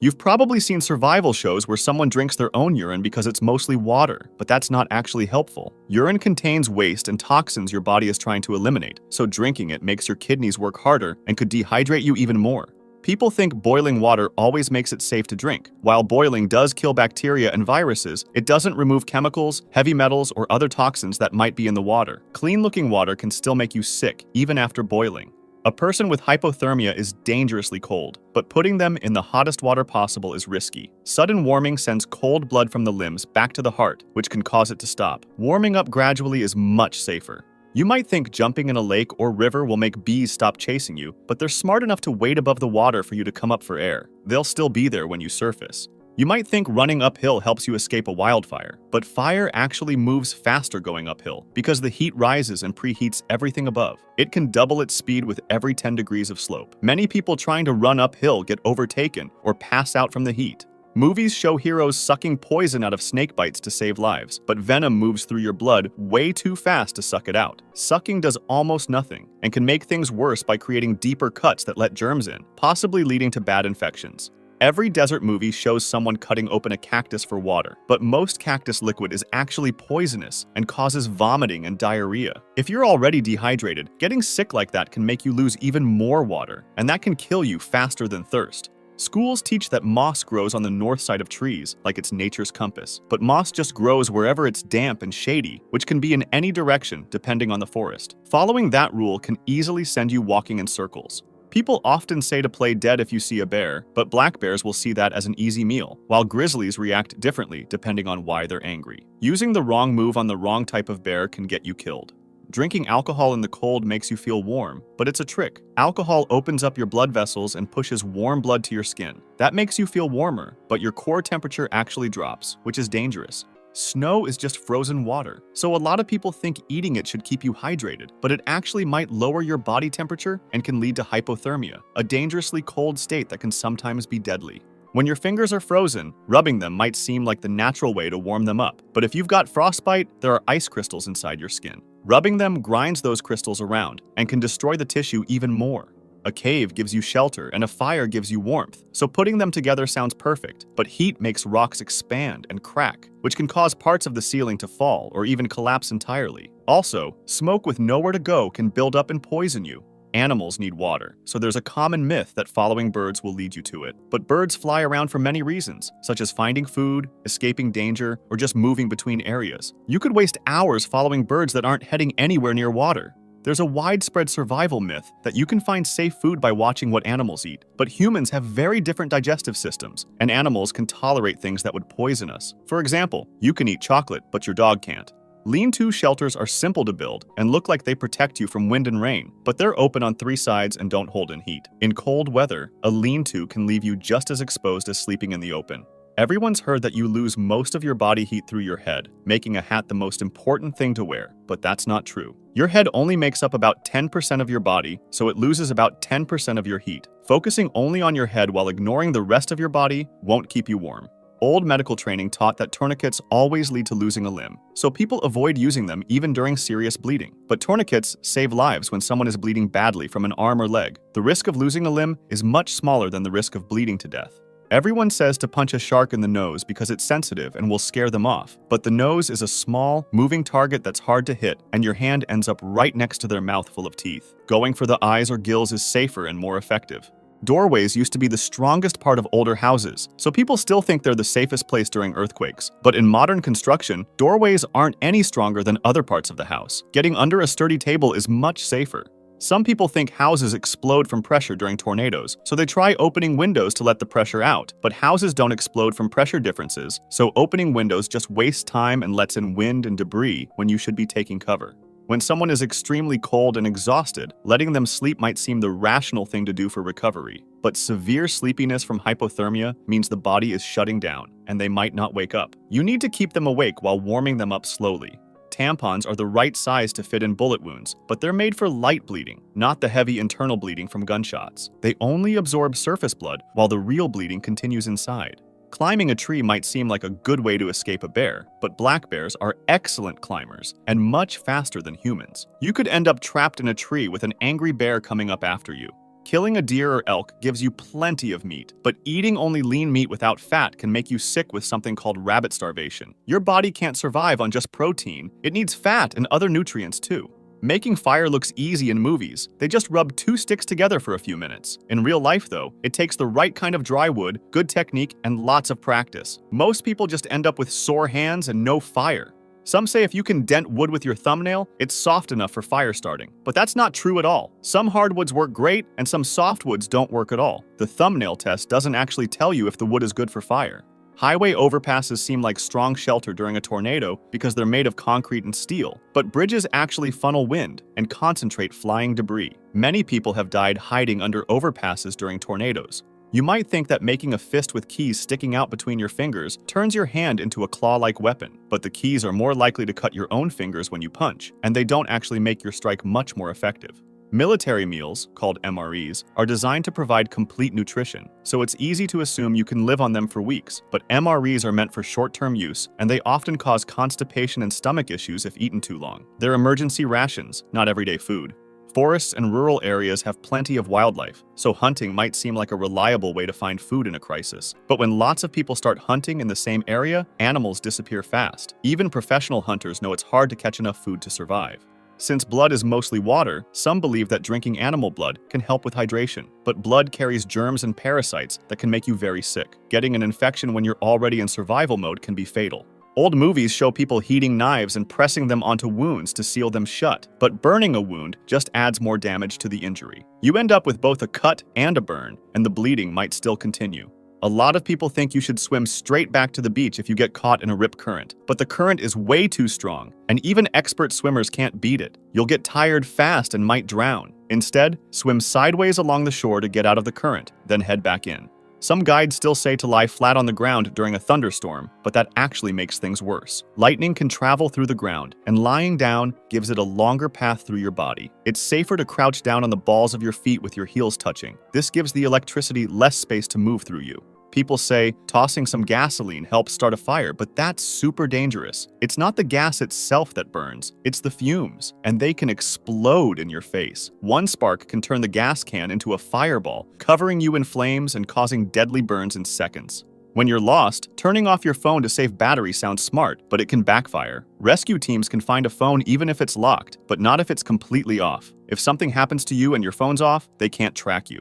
You've probably seen survival shows where someone drinks their own urine because it's mostly water, but that's not actually helpful. Urine contains waste and toxins your body is trying to eliminate, so drinking it makes your kidneys work harder and could dehydrate you even more. People think boiling water always makes it safe to drink. While boiling does kill bacteria and viruses, it doesn't remove chemicals, heavy metals, or other toxins that might be in the water. Clean-looking water can still make you sick, even after boiling. A person with hypothermia is dangerously cold, but putting them in the hottest water possible is risky. Sudden warming sends cold blood from the limbs back to the heart, which can cause it to stop. Warming up gradually is much safer. You might think jumping in a lake or river will make bees stop chasing you, but they're smart enough to wait above the water for you to come up for air. They'll still be there when you surface. You might think running uphill helps you escape a wildfire, but fire actually moves faster going uphill because the heat rises and preheats everything above. It can double its speed with every 10 degrees of slope. Many people trying to run uphill get overtaken or pass out from the heat. Movies show heroes sucking poison out of snake bites to save lives, but venom moves through your blood way too fast to suck it out. Sucking does almost nothing and can make things worse by creating deeper cuts that let germs in, possibly leading to bad infections. Every desert movie shows someone cutting open a cactus for water, but most cactus liquid is actually poisonous and causes vomiting and diarrhea. If you're already dehydrated, getting sick like that can make you lose even more water, and that can kill you faster than thirst. Schools teach that moss grows on the north side of trees, like it's nature's compass. But moss just grows wherever it's damp and shady, which can be in any direction depending on the forest. Following that rule can easily send you walking in circles. People often say to play dead if you see a bear, but black bears will see that as an easy meal, while grizzlies react differently depending on why they're angry. Using the wrong move on the wrong type of bear can get you killed. Drinking alcohol in the cold makes you feel warm, but it's a trick. Alcohol opens up your blood vessels and pushes warm blood to your skin. That makes you feel warmer, but your core temperature actually drops, which is dangerous. Snow is just frozen water, so a lot of people think eating it should keep you hydrated, but it actually might lower your body temperature and can lead to hypothermia, a dangerously cold state that can sometimes be deadly. When your fingers are frozen, rubbing them might seem like the natural way to warm them up, but if you've got frostbite, there are ice crystals inside your skin. Rubbing them grinds those crystals around and can destroy the tissue even more. A cave gives you shelter and a fire gives you warmth, so putting them together sounds perfect, but heat makes rocks expand and crack, which can cause parts of the ceiling to fall or even collapse entirely. Also, smoke with nowhere to go can build up and poison you. Animals need water, so there's a common myth that following birds will lead you to it. But birds fly around for many reasons, such as finding food, escaping danger, or just moving between areas. You could waste hours following birds that aren't heading anywhere near water. There's a widespread survival myth that you can find safe food by watching what animals eat, but humans have very different digestive systems, and animals can tolerate things that would poison us. For example, you can eat chocolate, but your dog can't. Lean-to shelters are simple to build and look like they protect you from wind and rain, but they're open on 3 sides and don't hold in heat. In cold weather, a lean-to can leave you just as exposed as sleeping in the open. Everyone's heard that you lose most of your body heat through your head, making a hat the most important thing to wear, but that's not true. Your head only makes up about 10% of your body, so it loses about 10% of your heat. Focusing only on your head while ignoring the rest of your body won't keep you warm. Old medical training taught that tourniquets always lead to losing a limb, so people avoid using them even during serious bleeding. But tourniquets save lives when someone is bleeding badly from an arm or leg. The risk of losing a limb is much smaller than the risk of bleeding to death. Everyone says to punch a shark in the nose because it's sensitive and will scare them off, but the nose is a small, moving target that's hard to hit, and your hand ends up right next to their mouth full of teeth. Going for the eyes or gills is safer and more effective. Doorways used to be the strongest part of older houses, so people still think they're the safest place during earthquakes. But in modern construction, doorways aren't any stronger than other parts of the house. Getting under a sturdy table is much safer. Some people think houses explode from pressure during tornadoes, so they try opening windows to let the pressure out. But houses don't explode from pressure differences, so opening windows just wastes time and lets in wind and debris when you should be taking cover. When someone is extremely cold and exhausted, letting them sleep might seem the rational thing to do for recovery. But severe sleepiness from hypothermia means the body is shutting down, and they might not wake up. You need to keep them awake while warming them up slowly. Tampons are the right size to fit in bullet wounds, but they're made for light bleeding, not the heavy internal bleeding from gunshots. They only absorb surface blood, while the real bleeding continues inside. Climbing a tree might seem like a good way to escape a bear, but black bears are excellent climbers and much faster than humans. You could end up trapped in a tree with an angry bear coming up after you. Killing a deer or elk gives you plenty of meat, but eating only lean meat without fat can make you sick with something called rabbit starvation. Your body can't survive on just protein, it needs fat and other nutrients too. Making fire looks easy in movies. They just rub two sticks together for a few minutes. In real life though, it takes the right kind of dry wood, good technique, and lots of practice. Most people just end up with sore hands and no fire. Some say if you can dent wood with your thumbnail, it's soft enough for fire starting. But that's not true at all. Some hardwoods work great, and some softwoods don't work at all. The thumbnail test doesn't actually tell you if the wood is good for fire. Highway overpasses seem like strong shelter during a tornado because they're made of concrete and steel, but bridges actually funnel wind and concentrate flying debris. Many people have died hiding under overpasses during tornadoes. You might think that making a fist with keys sticking out between your fingers turns your hand into a claw-like weapon, but the keys are more likely to cut your own fingers when you punch, and they don't actually make your strike much more effective. Military meals, called MREs, are designed to provide complete nutrition, so it's easy to assume you can live on them for weeks. But MREs are meant for short-term use, and they often cause constipation and stomach issues if eaten too long. They're emergency rations, not everyday food. Forests and rural areas have plenty of wildlife, so hunting might seem like a reliable way to find food in a crisis. But when lots of people start hunting in the same area, animals disappear fast. Even professional hunters know it's hard to catch enough food to survive. Since blood is mostly water, some believe that drinking animal blood can help with hydration. But blood carries germs and parasites that can make you very sick. Getting an infection when you're already in survival mode can be fatal. Old movies show people heating knives and pressing them onto wounds to seal them shut, but burning a wound just adds more damage to the injury. You end up with both a cut and a burn, and the bleeding might still continue. A lot of people think you should swim straight back to the beach if you get caught in a rip current, but the current is way too strong, and even expert swimmers can't beat it. You'll get tired fast and might drown. Instead, swim sideways along the shore to get out of the current, then head back in. Some guides still say to lie flat on the ground during a thunderstorm, but that actually makes things worse. Lightning can travel through the ground, and lying down gives it a longer path through your body. It's safer to crouch down on the balls of your feet with your heels touching. This gives the electricity less space to move through you. People say tossing some gasoline helps start a fire, but that's super dangerous. It's not the gas itself that burns, it's the fumes, and they can explode in your face. One spark can turn the gas can into a fireball, covering you in flames and causing deadly burns in seconds. When you're lost, turning off your phone to save battery sounds smart, but it can backfire. Rescue teams can find a phone even if it's locked, but not if it's completely off. If something happens to you and your phone's off, they can't track you.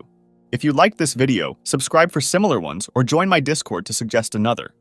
If you liked this video, subscribe for similar ones or join my Discord to suggest another.